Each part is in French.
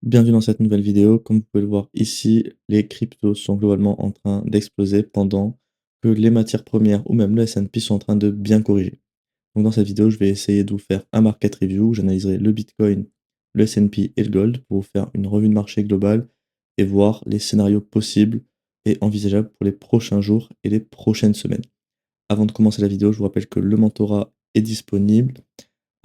Bienvenue dans cette nouvelle vidéo. Comme vous pouvez le voir ici, les cryptos sont globalement en train d'exploser pendant que les matières premières ou même le S&P sont en train de bien corriger. Donc dans cette vidéo, je vais essayer de vous faire un market review où j'analyserai le Bitcoin, le S&P et le Gold pour vous faire une revue de marché globale et voir les scénarios possibles et envisageables pour les prochains jours et les prochaines semaines. Avant de commencer la vidéo, je vous rappelle que le mentorat est disponible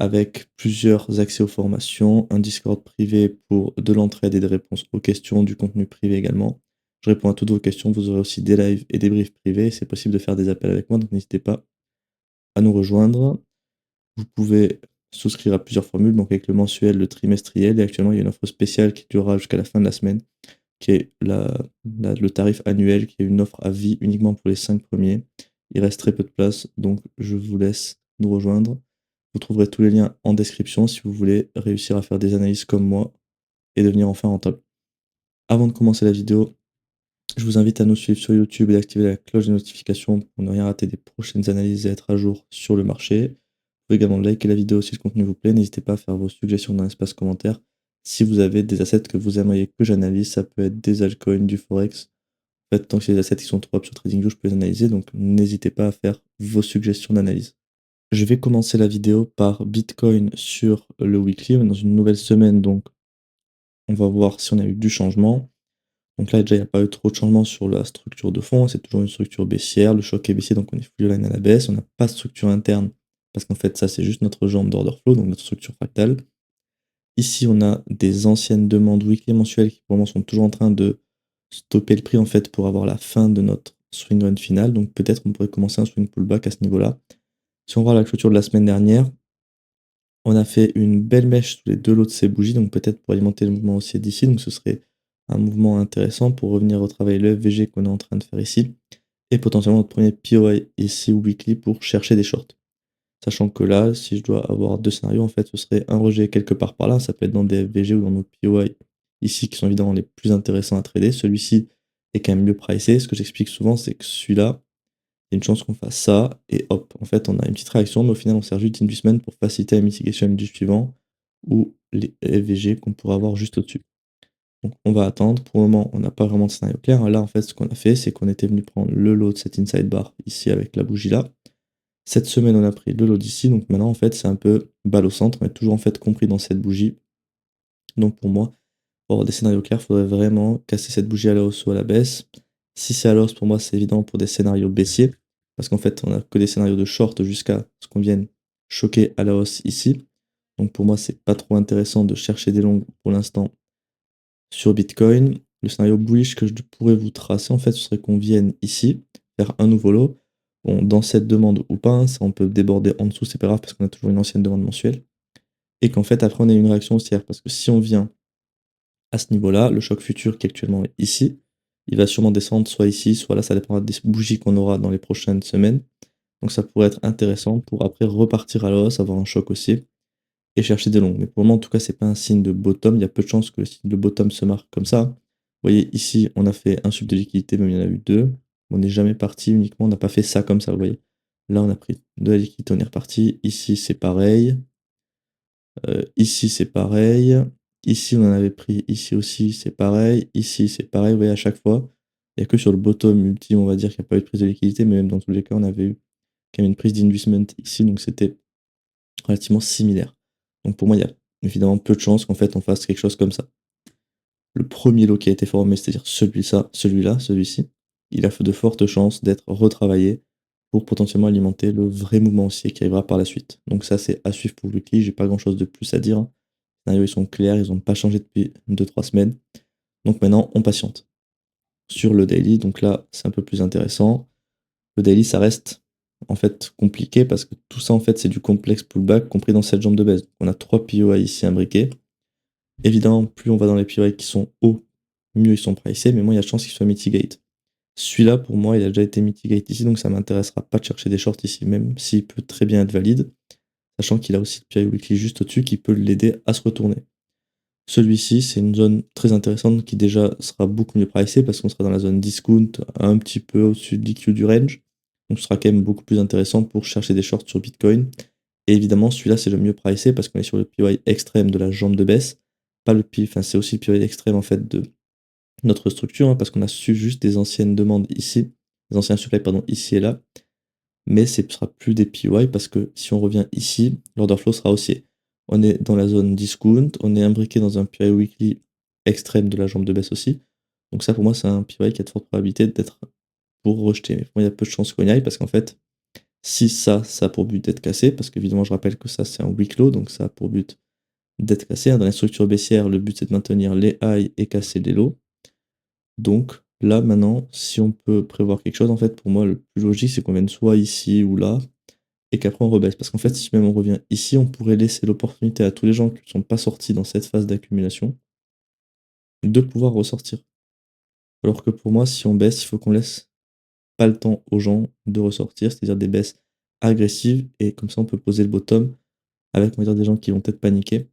avec plusieurs accès aux formations, un Discord privé pour de l'entraide et des réponses aux questions, du contenu privé également. Je réponds à toutes vos questions, vous aurez aussi des lives et des briefs privés, c'est possible de faire des appels avec moi, donc n'hésitez pas à nous rejoindre. Vous pouvez souscrire à plusieurs formules, donc avec le mensuel, le trimestriel, et actuellement il y a une offre spéciale qui durera jusqu'à la fin de la semaine, qui est le tarif annuel, qui est une offre à vie uniquement pour les 5 premiers. Il reste très peu de place, donc je vous laisse nous rejoindre. Vous trouverez tous les liens en description si vous voulez réussir à faire des analyses comme moi et devenir enfin rentable. Avant de commencer la vidéo, je vous invite à nous suivre sur YouTube et d'activer la cloche de notification pour ne rien rater des prochaines analyses et être à jour sur le marché. Vous pouvez également liker la vidéo si le contenu vous plaît. N'hésitez pas à faire vos suggestions dans l'espace commentaire. Si vous avez des assets que vous aimeriez que j'analyse, ça peut être des altcoins, du forex. En fait, tant que c'est des assets qui sont trop up sur TradingView, je peux les analyser. Donc n'hésitez pas à faire vos suggestions d'analyse. Je vais commencer la vidéo par Bitcoin sur le weekly. On est dans une nouvelle semaine, donc on va voir si on a eu du changement. Donc là, déjà, il n'y a pas eu trop de changement sur la structure de fond. C'est toujours une structure baissière. Le choc est baissier, donc on est full line à la baisse. On n'a pas de structure interne, parce qu'en fait, ça, c'est juste notre jambe d'order flow, donc notre structure fractale. Ici, on a des anciennes demandes weekly et mensuelles qui, pour le moment, sont toujours en train de stopper le prix, en fait, pour avoir la fin de notre swing run final. Donc peut-être on pourrait commencer un swing pullback à ce niveau-là. Si on voit la clôture de la semaine dernière, on a fait une belle mèche sous les deux lots de ces bougies, donc peut-être pour alimenter le mouvement haussier d'ici. Donc ce serait un mouvement intéressant pour revenir retravailler le FVG qu'on est en train de faire ici. Et potentiellement notre premier POI ici ou weekly pour chercher des shorts. Sachant que là, si je dois avoir deux scénarios, en fait, ce serait un rejet quelque part par là. Ça peut être dans des FVG ou dans nos POI ici qui sont évidemment les plus intéressants à trader. Celui-ci est quand même mieux pricé. Ce que j'explique souvent, c'est que celui-là, il y a une chance qu'on fasse ça, et hop, en fait, on a une petite réaction, mais au final, on sert juste d'inducement pour faciliter la mitigation du suivant, ou les FVG qu'on pourrait avoir juste au-dessus. Donc, on va attendre. Pour le moment, on n'a pas vraiment de scénario clair. Là, en fait, ce qu'on a fait, c'est qu'on était venu prendre le lot de cette inside bar ici avec la bougie là. Cette semaine, on a pris le lot d'ici. Donc maintenant, en fait, c'est un peu balle au centre. On est toujours en fait compris dans cette bougie. Donc pour moi, pour avoir des scénarios clairs, il faudrait vraiment casser cette bougie à la hausse ou à la baisse. Si c'est à la hausse, pour moi, c'est évident pour des scénarios baissiers. Parce qu'en fait, on a que des scénarios de short jusqu'à ce qu'on vienne choquer à la hausse ici. Donc pour moi, c'est pas trop intéressant de chercher des longues pour l'instant sur Bitcoin. Le scénario bullish que je pourrais vous tracer, en fait, ce serait qu'on vienne ici, faire un nouveau lot. Bon, dans cette demande ou pas, hein, ça on peut déborder en dessous, c'est pas grave parce qu'on a toujours une ancienne demande mensuelle. Et qu'en fait, après, on a une réaction haussière. Parce que si on vient à ce niveau-là, le choc futur qui actuellement est ici, il va sûrement descendre soit ici, soit là, ça dépendra des bougies qu'on aura dans les prochaines semaines. Donc ça pourrait être intéressant pour après repartir à la hausse, avoir un choc aussi, et chercher des longues. Mais pour le moment, en tout cas, c'est pas un signe de bottom. Il y a peu de chances que le signe de bottom se marque comme ça. Vous voyez, ici, on a fait un sub de liquidité, même il y en a eu deux. On n'est jamais parti uniquement, on n'a pas fait ça comme ça, vous voyez. Là, on a pris de la liquidité, on est reparti. Ici, c'est pareil. Ici, c'est pareil. Ici, on en avait pris. Ici aussi, c'est pareil. Ici, c'est pareil. Vous voyez, à chaque fois, il n'y a que sur le bottom ultime, on va dire qu'il n'y a pas eu de prise de liquidité, mais même dans tous les cas, on avait eu quand même une prise d'investment ici, donc c'était relativement similaire. Donc pour moi, il y a évidemment peu de chances qu'en fait, on fasse quelque chose comme ça. Le premier lot qui a été formé, c'est-à-dire celui-là, celui-ci, il a fait de fortes chances d'être retravaillé pour potentiellement alimenter le vrai mouvement haussier qui arrivera par la suite. Donc ça, c'est à suivre pour le weekly. J'ai pas grand-chose de plus à dire, hein. Les scénarios, ils sont clairs, ils n'ont pas changé depuis 2-3 semaines. Donc maintenant, on patiente. Sur le daily, donc là, c'est un peu plus intéressant. Le daily, ça reste en fait compliqué parce que tout ça, en fait, c'est du complexe pullback compris dans cette jambe de baisse. On a 3 POI ici imbriqués. Évidemment, plus on va dans les POI qui sont hauts, mieux ils sont pricés, mais moi, il y a de chance qu'ils soient mitigate. Celui-là, pour moi, il a déjà été mitigate ici, donc ça m'intéressera pas de chercher des shorts ici, même s'il peut très bien être valide, sachant qu'il a aussi le POI weekly juste au-dessus qui peut l'aider à se retourner. Celui-ci, c'est une zone très intéressante qui déjà sera beaucoup mieux pricée parce qu'on sera dans la zone discount, un petit peu au-dessus de l'IQ du range. Donc ce sera quand même beaucoup plus intéressant pour chercher des shorts sur Bitcoin. Et évidemment, celui-là, c'est le mieux pricé parce qu'on est sur le PY extrême de la jambe de baisse, pas le pi enfin, c'est aussi le pivot extrême, en fait, de notre structure, hein, parce qu'on a su juste des anciennes demandes ici, des anciens supply, pardon, ici et là, mais ce sera plus des PY parce que si on revient ici, l'order flow sera haussier. On est dans la zone discount, on est imbriqué dans un PY weekly extrême de la jambe de baisse aussi. Donc ça, pour moi, c'est un PY qui a de fortes probabilités d'être pour rejeter. Mais pour moi, il y a peu de chances qu'on y aille parce qu'en fait, si ça a pour but d'être cassé, parce qu'évidemment, je rappelle que ça, c'est un weak low, donc ça a pour but d'être cassé, hein. Dans les structures baissières, le but, c'est de maintenir les highs et casser les lows. Donc là, maintenant, si on peut prévoir quelque chose, en fait, pour moi, le plus logique, c'est qu'on vienne soit ici ou là, et qu'après on rebaisse. Parce qu'en fait, si même on revient ici, on pourrait laisser l'opportunité à tous les gens qui ne sont pas sortis dans cette phase d'accumulation de pouvoir ressortir. Alors que pour moi, si on baisse, il faut qu'on laisse pas le temps aux gens de ressortir, c'est-à-dire des baisses agressives, et comme ça, on peut poser le bottom avec, on va dire, des gens qui vont peut-être paniquer.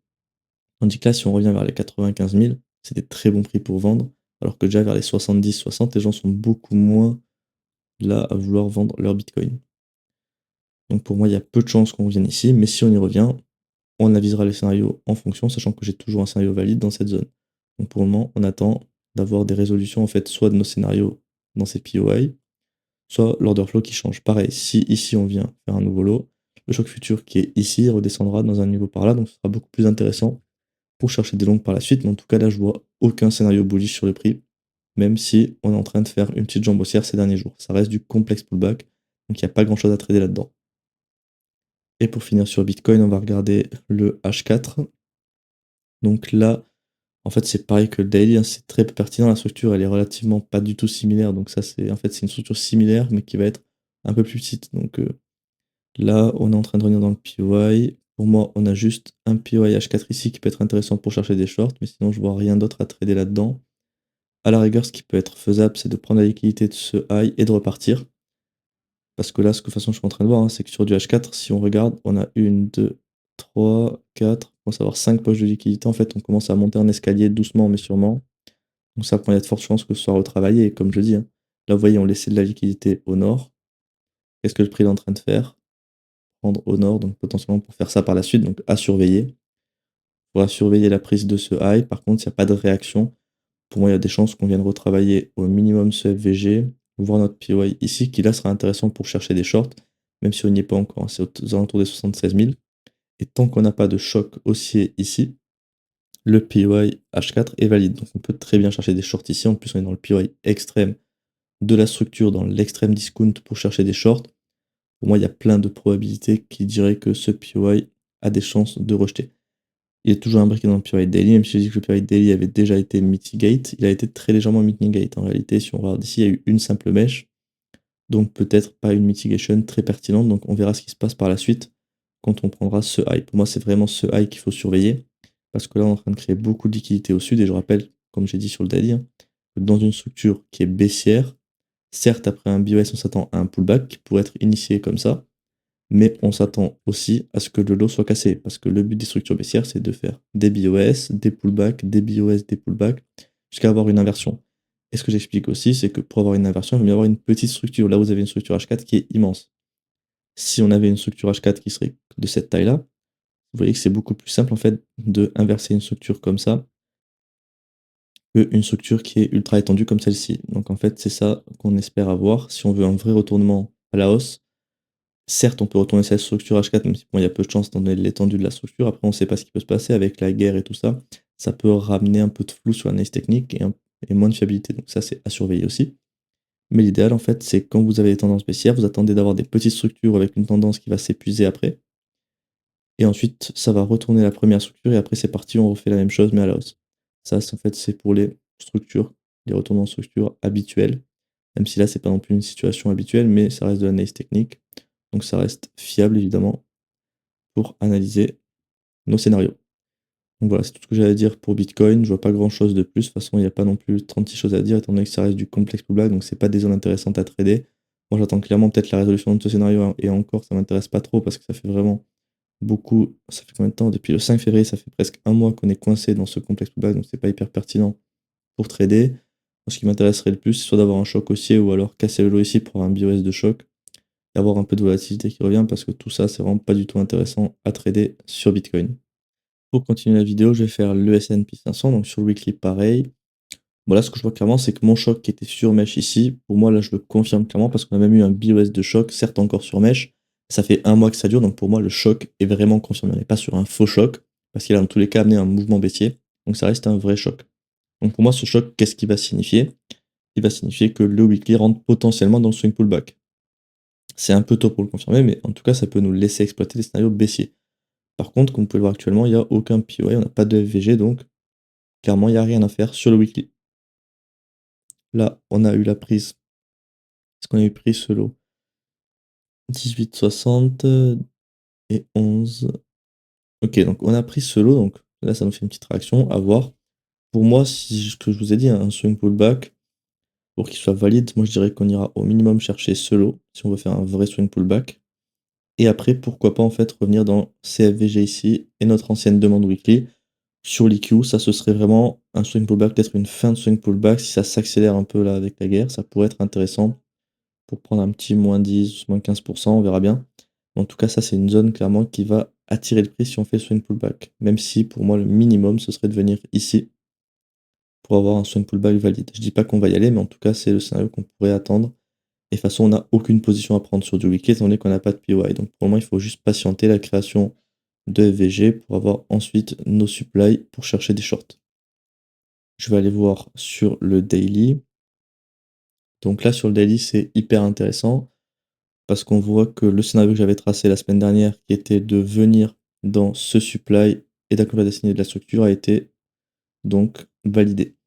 Tandis que là, si on revient vers les 95 000, c'est des très bons prix pour vendre, alors que déjà vers les 70-60, les gens sont beaucoup moins là à vouloir vendre leur Bitcoin. Donc pour moi, il y a peu de chances qu'on vienne ici, mais si on y revient, on avisera les scénarios en fonction, sachant que j'ai toujours un scénario valide dans cette zone. Donc pour le moment, on attend d'avoir des résolutions, en fait, soit de nos scénarios dans ces POI, soit l'order flow qui change. Pareil, si ici on vient faire un nouveau lot, le choc futur qui est ici redescendra dans un niveau par là, donc ce sera beaucoup plus intéressant pour chercher des longues par la suite. Mais en tout cas, là, je vois aucun scénario bullish sur le prix, même si on est en train de faire une petite jambe haussière ces derniers jours. Ça reste du complexe pullback, donc il n'y a pas grand chose à trader là-dedans. Et pour finir sur Bitcoin, on va regarder le H4. Donc là, en fait, c'est pareil que le daily, hein, c'est très peu pertinent. La structure, elle est relativement pas du tout similaire. Donc ça, c'est en fait, c'est une structure similaire, mais qui va être un peu plus petite. Donc là, on est en train de revenir dans le POI. Pour moi, on a juste un POI H4 ici qui peut être intéressant pour chercher des shorts, mais sinon, je vois rien d'autre à trader là-dedans. À la rigueur, ce qui peut être faisable, c'est de prendre la liquidité de ce high et de repartir. Parce que là, ce que de toute façon, je suis en train de voir, hein, c'est que sur du H4, si on regarde, on a une, deux, trois, quatre, on commence à avoir 5 poches de liquidité. En fait, on commence à monter un escalier doucement mais sûrement. Donc ça, il y a de fortes chances que ce soit retravaillé. Et comme je dis, hein, là, vous voyez, on laissait de la liquidité au nord. Qu'est-ce que le prix est en train de faire? Prendre au nord, donc potentiellement pour faire ça par la suite, donc à surveiller. Il faudra surveiller la prise de ce high. Par contre, s'il n'y a pas de réaction, pour moi, il y a des chances qu'on vienne retravailler au minimum ce FVG, voir notre POI ici, qui là sera intéressant pour chercher des shorts, même si on n'y est pas encore, hein, c'est aux alentours des 76 000. Et tant qu'on n'a pas de choc haussier ici, le POI H4 est valide. Donc on peut très bien chercher des shorts ici. En plus, on est dans le POI extrême de la structure, dans l'extrême discount pour chercher des shorts. Pour moi, il y a plein de probabilités qui diraient que ce POI a des chances de rejeter. Il est toujours imbriqué dans le POI Daily, même si je dis que le POI Daily avait déjà été mitigate, il a été très légèrement mitigate. En réalité, si on regarde ici, il y a eu une simple mèche, donc peut-être pas une mitigation très pertinente. Donc on verra ce qui se passe par la suite quand on prendra ce high. Pour moi, c'est vraiment ce high qu'il faut surveiller, parce que là, on est en train de créer beaucoup de liquidités au sud, et je rappelle, comme j'ai dit sur le daily, hein, que dans une structure qui est baissière, certes, après un BOS, on s'attend à un pullback qui pourrait être initié comme ça, mais on s'attend aussi à ce que le lot soit cassé, parce que le but des structures baissières, c'est de faire des BOS, des pullbacks, des BOS, des pullbacks, jusqu'à avoir une inversion. Et ce que j'explique aussi, c'est que pour avoir une inversion, il vaut mieux avoir une petite structure. Là, vous avez une structure H4 qui est immense. Si on avait une structure H4 qui serait de cette taille-là, vous voyez que c'est beaucoup plus simple en fait de inverser une structure comme ça qu'une structure qui est ultra étendue comme celle-ci. Donc en fait, c'est ça qu'on espère avoir si on veut un vrai retournement à la hausse. Certes, on peut retourner cette structure H4, même si bon, il y a peu de chances étant donné l'étendue de la structure. Après, on ne sait pas ce qui peut se passer avec la guerre et tout ça. Ça peut ramener un peu de flou sur l'analyse technique et moins de fiabilité. Donc ça, c'est à surveiller aussi. Mais l'idéal, en fait, c'est quand vous avez des tendances baissières, vous attendez d'avoir des petites structures avec une tendance qui va s'épuiser après. Et ensuite, ça va retourner la première structure et après, c'est parti, on refait la même chose, mais à la hausse. Ça, en fait, c'est pour les structures, les retournements de structure habituels. Même si là, c'est pas non plus une situation habituelle, mais ça reste de l'analyse technique. Donc ça reste fiable, évidemment, pour analyser nos scénarios. Donc voilà, c'est tout ce que j'avais à dire pour Bitcoin. Je vois pas grand chose de plus. De toute façon, il n'y a pas non plus 36 choses à dire, étant donné que ça reste du complexe pullback, donc c'est pas des zones intéressantes à trader. Moi, j'attends clairement peut-être la résolution de ce scénario, hein, et encore, ça m'intéresse pas trop parce que ça fait vraiment beaucoup. Ça fait combien de temps? Depuis le 5 février, ça fait presque un mois qu'on est coincé dans ce complexe pullback, donc c'est pas hyper pertinent pour trader. Moi, ce qui m'intéresserait le plus, c'est soit d'avoir un choc haussier ou alors casser le lot ici pour avoir un BOS de choc, d'avoir un peu de volatilité qui revient parce que tout ça, c'est vraiment pas du tout intéressant à trader sur Bitcoin. Pour continuer la vidéo, je vais faire le S&P 500, donc sur le weekly pareil. Voilà, ce que je vois clairement, c'est que mon choc qui était sur mèche ici, pour moi là je le confirme clairement parce qu'on a même eu un BOS de choc, certes encore sur mèche, ça fait un mois que ça dure, donc pour moi le choc est vraiment confirmé. On n'est pas sur un faux choc, parce qu'il a dans tous les cas amené un mouvement baissier, donc ça reste un vrai choc. Donc pour moi ce choc, qu'est-ce qu'il va signifier? Il va signifier que le weekly rentre potentiellement dans le swing pullback. C'est un peu tôt pour le confirmer, mais en tout cas ça peut nous laisser exploiter des scénarios baissiers. Par contre, comme vous pouvez le voir actuellement, il n'y a aucun POI, on n'a pas de FVG, donc clairement il n'y a rien à faire sur le weekly. Là, on a eu la prise. Est-ce qu'on a eu prise ce lot? 18,60 et 11. Ok, donc on a pris ce lot, donc là ça nous fait une petite réaction, à voir. Pour moi, si ce que je vous ai dit, hein, un swing pullback, pour qu'il soit valide, moi je dirais qu'on ira au minimum chercher ce lot, si on veut faire un vrai swing pullback. Et après, pourquoi pas en fait revenir dans CFVG ici et notre ancienne demande weekly sur l'EQ. Ça, ce serait vraiment un swing pullback, peut-être une fin de swing pullback. Si ça s'accélère un peu là avec la guerre, ça pourrait être intéressant pour prendre un petit moins 10, moins 15%, on verra bien. En tout cas, ça, c'est une zone clairement qui va attirer le prix si on fait swing pullback. Même si pour moi, le minimum, ce serait de venir ici pour avoir un swing pullback valide. Je dis pas qu'on va y aller, mais en tout cas, c'est le scénario qu'on pourrait attendre. Et de toute façon, on n'a aucune position à prendre sur du weekly étant donné qu'on n'a pas de POI. Donc pour le moment, il faut juste patienter la création de FVG pour avoir ensuite nos supplies pour chercher des shorts. Je vais aller voir sur le daily. Donc là, sur le daily, c'est hyper intéressant parce qu'on voit que le scénario que j'avais tracé la semaine dernière, qui était de venir dans ce supply et d'accomplir la destinée de la structure, a été donc validé.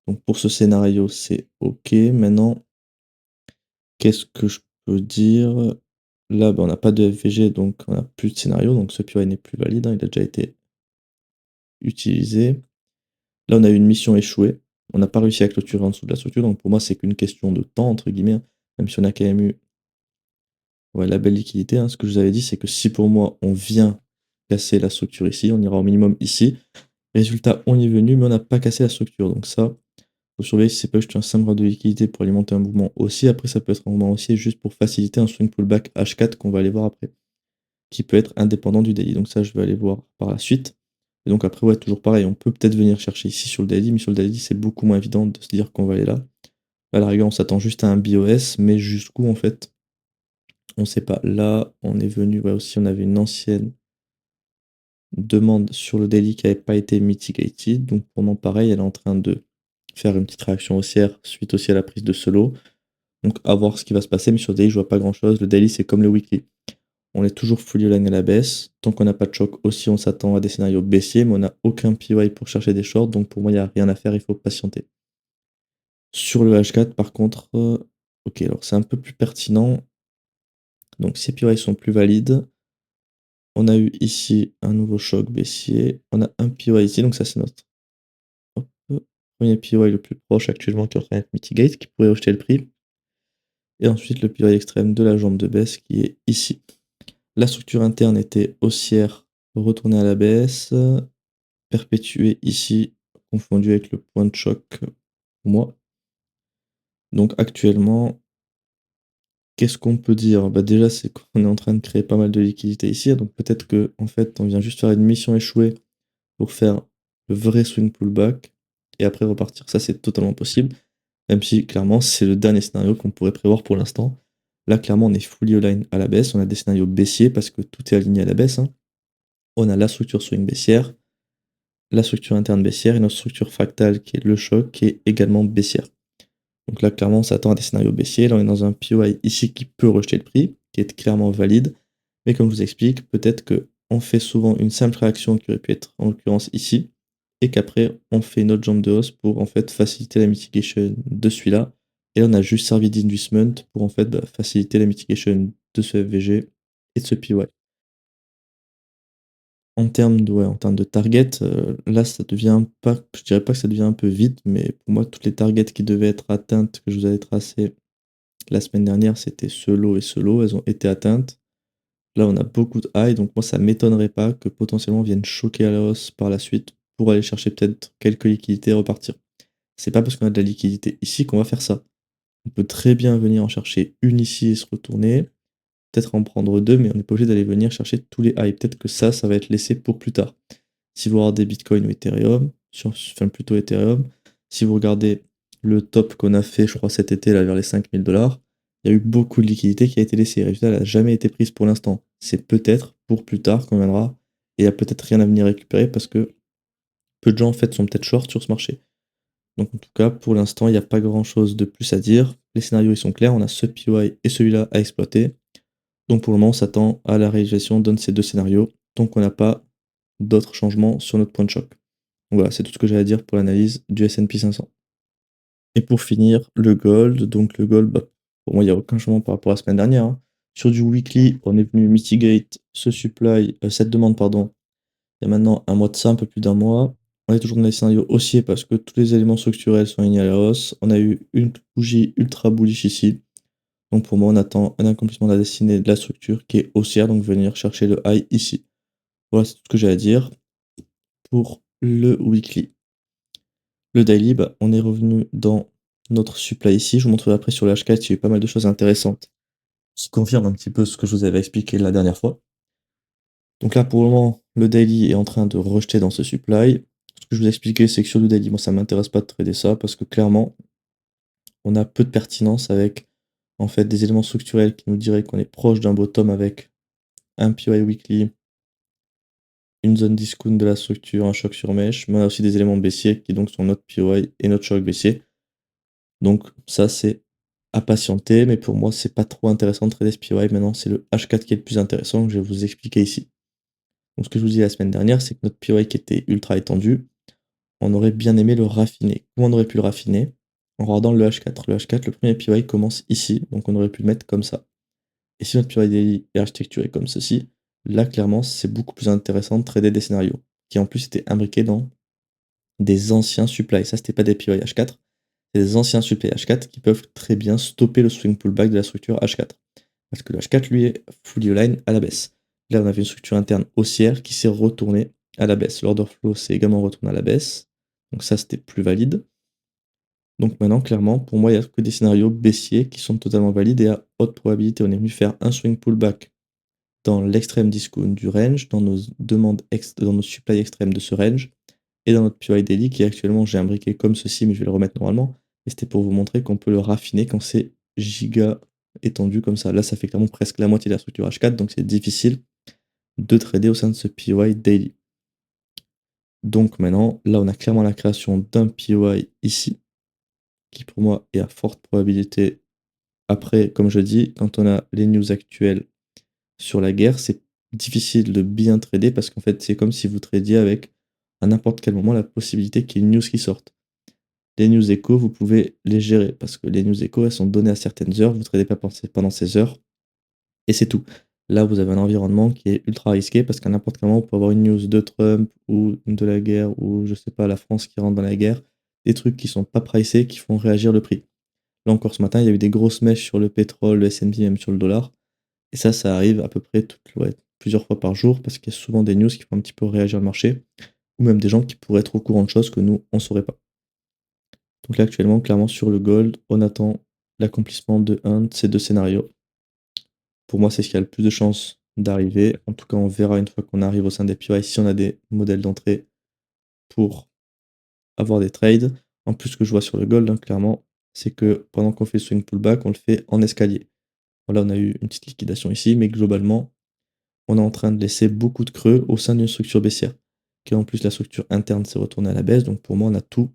Donc pour ce scénario, c'est OK. Maintenant, qu'est-ce que je peux dire? Là, on n'a pas de FVG, donc on n'a plus de scénario. Donc ce POI n'est plus valide, hein, il a déjà été utilisé. Là, on a eu une mission échouée. On n'a pas réussi à clôturer en dessous de la structure. Donc pour moi, c'est qu'une question de temps, entre guillemets, hein. Même si on a quand même eu la belle liquidité, hein. Ce que je vous avais dit, c'est que si pour moi, on vient casser la structure ici, on ira au minimum ici. Résultat, on y est venu, mais on n'a pas cassé la structure. Donc ça, faut surveiller si c'est pas juste un simple grade de liquidité pour alimenter un mouvement haussier. Après, ça peut être un mouvement haussier juste pour faciliter un swing pullback H4 qu'on va aller voir après, qui peut être indépendant du daily. Donc ça, je vais aller voir par la suite. Et donc après, ouais, toujours pareil, on peut peut-être venir chercher ici sur le daily, mais sur le daily, c'est beaucoup moins évident de se dire qu'on va aller là. À la rigueur, on s'attend juste à un BOS, mais jusqu'où en fait, on sait pas. Là, on est venu, ouais, aussi, on avait une ancienne demande sur le daily qui n'avait pas été mitigated. Donc pour moi, pareil, elle est en train de faire une petite réaction haussière suite aussi à la prise de solo. Donc à voir ce qui va se passer, mais sur le daily, je vois pas grand chose. Le daily, c'est comme le weekly. On est toujours fully line à la baisse. Tant qu'on n'a pas de choc aussi, on s'attend à des scénarios baissiers, mais on n'a aucun PY pour chercher des shorts. Donc pour moi, il n'y a rien à faire, il faut patienter. Sur le H4, par contre, ok, alors c'est un peu plus pertinent. Donc ces PY sont plus valides. On a eu ici un nouveau choc baissier. On a un PY ici, donc ça c'est notre hop, premier PY le plus proche actuellement qui est en train d'être mitigate, qui pourrait rejeter le prix. Et ensuite le PY extrême de la jambe de baisse qui est ici. La structure interne était haussière, retournée à la baisse, perpétuée ici, confondue avec le point de choc pour moi. Donc actuellement, qu'est-ce qu'on peut dire? Bah déjà, c'est qu'on est en train de créer pas mal de liquidités ici, donc peut-être que en fait, on vient juste faire une mission échouée pour faire le vrai swing pullback et après repartir. Ça, c'est totalement possible, même si clairement, c'est le dernier scénario qu'on pourrait prévoir pour l'instant. Là, clairement, on est fully align à la baisse. On a des scénarios baissiers parce que tout est aligné à la baisse, hein. On a la structure swing baissière, la structure interne baissière et notre structure fractale qui est le choc qui est également baissière. Donc là, clairement, on s'attend à des scénarios baissiers. Là, on est dans un POI ici qui peut rejeter le prix, qui est clairement valide. Mais comme je vous explique, peut-être qu'on fait souvent une simple réaction qui aurait pu être en l'occurrence ici, et qu'après, on fait une autre jambe de hausse pour en fait faciliter la mitigation de celui-là. Et là, on a juste servi d'inducement pour en fait faciliter la mitigation de ce FVG et de ce POI. En termes de target, là, ça devient pas, je dirais pas que ça devient un peu vite, mais pour moi, toutes les targets qui devaient être atteintes, que je vous avais tracées la semaine dernière, c'était ce lot et ce lot, elles ont été atteintes. Là, on a beaucoup de high, donc moi, ça m'étonnerait pas que potentiellement on vienne choquer à la hausse par la suite pour aller chercher peut-être quelques liquidités et repartir. C'est pas parce qu'on a de la liquidité ici qu'on va faire ça. On peut très bien venir en chercher une ici et se retourner, peut-être en prendre deux, mais on n'est pas obligé d'aller venir chercher tous les highs. Peut-être que ça va être laissé pour plus tard. Si vous regardez Bitcoin ou Ethereum, enfin plutôt Ethereum, si vous regardez le top qu'on a fait, je crois, cet été, là, vers les 5 000 $, il y a eu beaucoup de liquidités qui a été laissée. Résultat, elle n'a jamais été prise pour l'instant. C'est peut-être pour plus tard qu'on viendra, et il n'y a peut-être rien à venir récupérer parce que peu de gens, en fait, sont peut-être short sur ce marché. Donc, en tout cas, pour l'instant, il n'y a pas grand-chose de plus à dire. Les scénarios, ils sont clairs. On a ce PY et celui-là à exploiter. Donc, pour le moment, on s'attend à la réalisation d'un de ces deux scénarios. Donc, on n'a pas d'autres changements sur notre point de choc. Donc, voilà, c'est tout ce que j'ai à dire pour l'analyse du S&P 500. Et pour finir, le gold. Donc, le gold, bah, pour moi, il n'y a aucun changement par rapport à la semaine dernière, hein. Sur du weekly, on est venu mitigate cette demande, pardon, il y a maintenant un mois de ça, un peu plus d'un mois. On est toujours dans des scénarios haussiers parce que tous les éléments structurels sont alignés à la hausse. On a eu une bougie ultra bullish ici. Donc pour moi, on attend un accomplissement de la destinée de la structure qui est haussière, donc venir chercher le high ici. Voilà, c'est tout ce que j'ai à dire pour le weekly. Le daily, bah, on est revenu dans notre supply ici. Je vous montrerai après sur le H4, il y a eu pas mal de choses intéressantes qui confirment un petit peu ce que je vous avais expliqué la dernière fois. Donc là, pour le moment, le daily est en train de rejeter dans ce supply. Ce que je vous ai expliqué, c'est que sur le daily, moi, ça ne m'intéresse pas de trader ça parce que clairement, on a peu de pertinence avec en fait des éléments structurels qui nous diraient qu'on est proche d'un bottom avec un PY weekly, une zone discount de la structure, un choc sur mèche, mais on a aussi des éléments baissiers qui donc sont notre PY et notre choc baissier. Donc ça, c'est à patienter, mais pour moi, c'est pas trop intéressant de trader ce PY. Maintenant, c'est le H4 qui est le plus intéressant que je vais vous expliquer ici. Donc ce que je vous dis la semaine dernière, c'est que notre PY qui était ultra étendu, on aurait bien aimé le raffiner. Comment on aurait pu le raffiner? En regardant le H4. Le H4, le premier PY commence ici, donc on aurait pu le mettre comme ça. Et si notre PY daily est architecturé comme ceci, là clairement c'est beaucoup plus intéressant de trader des scénarios, qui en plus étaient imbriqués dans des anciens supply. Ça c'était pas des PY H4, c'est des anciens supply H4 qui peuvent très bien stopper le swing pullback de la structure H4. Parce que le H4 lui est fully aligned à la baisse. Là on avait une structure interne haussière qui s'est retournée à la baisse. L'order flow s'est également retourné à la baisse. Donc ça c'était plus valide. Donc maintenant, clairement, pour moi, il n'y a que des scénarios baissiers qui sont totalement valides et à haute probabilité. On est venu faire un swing pullback dans l'extrême discount du range, dans nos dans nos supply extrêmes de ce range, et dans notre PY daily qui actuellement j'ai imbriqué comme ceci, mais je vais le remettre normalement. Et c'était pour vous montrer qu'on peut le raffiner quand c'est giga étendu comme ça. Là, ça fait clairement presque la moitié de la structure H4, donc c'est difficile de trader au sein de ce PY daily. Donc maintenant, là, on a clairement la création d'un PY ici, qui pour moi est à forte probabilité. Après, comme je dis, quand on a les news actuelles sur la guerre, c'est difficile de bien trader parce qu'en fait, c'est comme si vous tradiez avec à n'importe quel moment la possibilité qu'il y ait une news qui sorte. Les news échos, vous pouvez les gérer parce que les news échos, elles sont données à certaines heures, vous ne tradez pas pendant ces heures et c'est tout. Là, vous avez un environnement qui est ultra risqué parce qu'à n'importe quel moment, on peut avoir une news de Trump ou de la guerre ou je sais pas, la France qui rentre dans la guerre, des trucs qui sont pas pricés qui font réagir le prix. Là encore ce matin, il y a eu des grosses mèches sur le pétrole, le S&P, même sur le dollar. Et ça arrive à peu près plusieurs fois par jour parce qu'il y a souvent des news qui font un petit peu réagir le marché ou même des gens qui pourraient être au courant de choses que nous, on ne saurait pas. Donc là, actuellement, clairement, sur le gold, on attend l'accomplissement de un de ces deux scénarios. Pour moi, c'est ce qui a le plus de chances d'arriver. En tout cas, on verra une fois qu'on arrive au sein des PY si on a des modèles d'entrée pour avoir des trades. En plus, ce que je vois sur le gold, hein, clairement, c'est que pendant qu'on fait le swing pullback, on le fait en escalier. Voilà, on a eu une petite liquidation ici, mais globalement, on est en train de laisser beaucoup de creux au sein d'une structure baissière. Qui en plus, la structure interne s'est retournée à la baisse. Donc pour moi, on a tout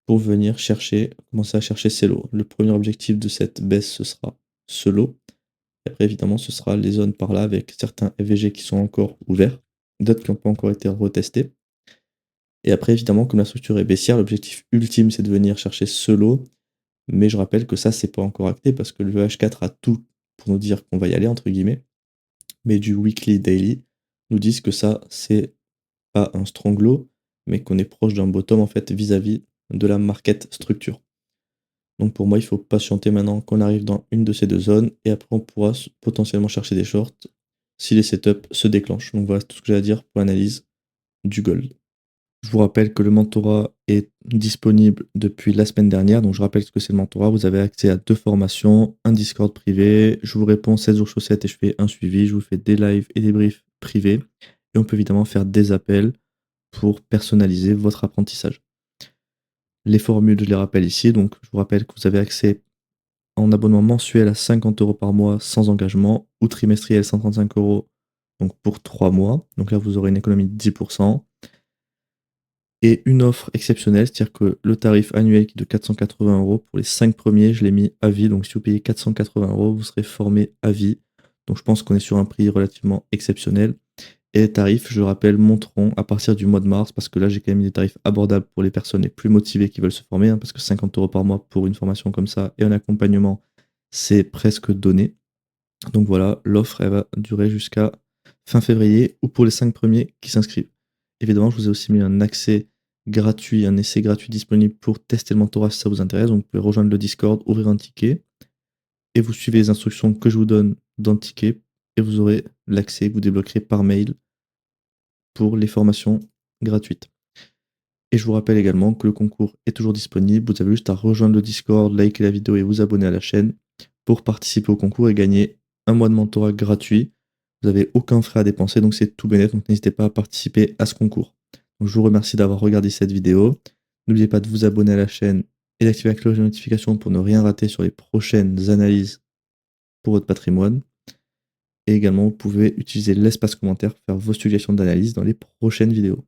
pour venir commencer à chercher ces lots. Le premier objectif de cette baisse, ce sera ce lot. Et après, évidemment, ce sera les zones par là avec certains FVG qui sont encore ouverts, d'autres qui n'ont pas encore été retestés. Et après, évidemment, comme la structure est baissière, l'objectif ultime, c'est de venir chercher ce lot. Mais je rappelle que ça, c'est pas encore acté parce que le H4 a tout pour nous dire qu'on va y aller, entre guillemets. Mais du weekly, daily, nous disent que ça, c'est pas un strong low, mais qu'on est proche d'un bottom, en fait, vis-à-vis de la market structure. Donc pour moi, il faut patienter maintenant qu'on arrive dans une de ces deux zones et après, on pourra potentiellement chercher des shorts si les setups se déclenchent. Donc voilà, c'est tout ce que j'ai à dire pour l'analyse du gold. Je vous rappelle que le mentorat est disponible depuis la semaine dernière. Donc je rappelle ce que c'est le mentorat. Vous avez accès à 2 formations, un Discord privé. Je vous réponds 7 jours sur 7 et je fais un suivi. Je vous fais des lives et des briefs privés. Et on peut évidemment faire des appels pour personnaliser votre apprentissage. Les formules, je les rappelle ici, donc je vous rappelle que vous avez accès en abonnement mensuel à 50 € par mois sans engagement ou trimestriel 135 €, donc pour 3 mois. Donc là, vous aurez une économie de 10 et une offre exceptionnelle, c'est-à-dire que le tarif annuel qui est de 480 € pour les 5 premiers, je l'ai mis à vie. Donc si vous payez 480 €, vous serez formé à vie. Donc je pense qu'on est sur un prix relativement exceptionnel. Et les tarifs, je le rappelle, monteront à partir du mois de mars, parce que là, j'ai quand même mis des tarifs abordables pour les personnes les plus motivées qui veulent se former, hein, parce que 50 € par mois pour une formation comme ça et un accompagnement, c'est presque donné. Donc voilà, l'offre, elle va durer jusqu'à fin février ou pour les 5 premiers qui s'inscrivent. Évidemment, je vous ai aussi mis un accès gratuit, un essai gratuit disponible pour tester le mentorat si ça vous intéresse. Donc vous pouvez rejoindre le Discord, ouvrir un ticket et vous suivez les instructions que je vous donne dans le ticket et vous aurez l'accès que vous débloquerez par mail pour les formations gratuites. Et je vous rappelle également que le concours est toujours disponible. Vous avez juste à rejoindre le Discord, liker la vidéo et vous abonner à la chaîne pour participer au concours et gagner un mois de mentorat gratuit. Vous n'avez aucun frais à dépenser, donc c'est tout bénef, donc n'hésitez pas à participer à ce concours. Donc je vous remercie d'avoir regardé cette vidéo. N'oubliez pas de vous abonner à la chaîne et d'activer la cloche de notification pour ne rien rater sur les prochaines analyses pour votre patrimoine. Et également, vous pouvez utiliser l'espace commentaire pour faire vos suggestions d'analyse dans les prochaines vidéos.